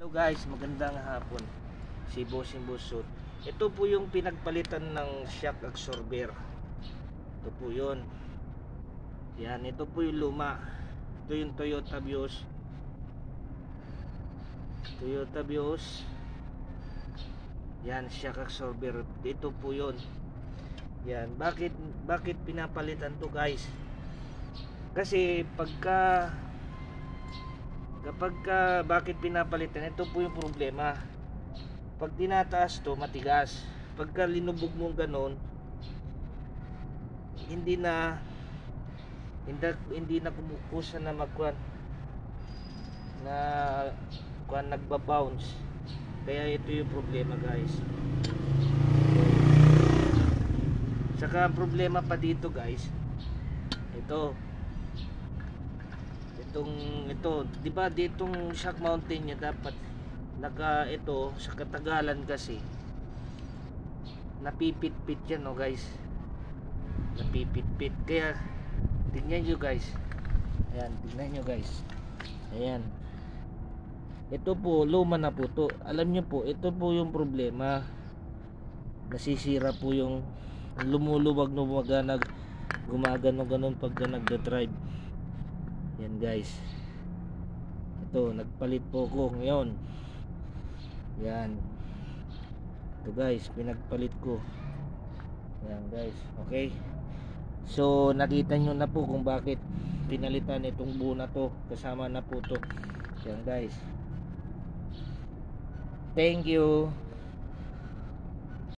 Hello guys, magandang hapon. Si Bossing Busot. Ito po yung pinagpalitan ng shock absorber. Ito po yun. Yan, ito po yung luma. Ito yung Toyota Vios. Toyota Vios. Yan, shock absorber. Ito po yun. Yan, bakit pinapalitan to guys? Kasi bakit pinapalitan, ito po yung problema. Pag tinataas to, matigas. Pagka linubog mo ganon, hindi na kumukusa na nagba-bounce. Kaya ito yung problema guys. Saka problema pa dito guys, ito, di ba ditong shock mountain niya dapat ito sa katagalan kasi napipit-pit yan, no guys, napipit-pit. Kaya tingnan nyo guys, ayan, ayan, ito po luma na po to. Alam nyo po, ito po yung problema, nasisira po yung lumuluwag no gumagano ganon pagka nagda-drive. Yan guys, ito nagpalit po ko ngayon. Yan, ito guys, pinagpalit ko. Yan guys, okay. So nakita nyo na po kung bakit pinalitan itong buo na to, kasama na po to. Yan guys, thank you.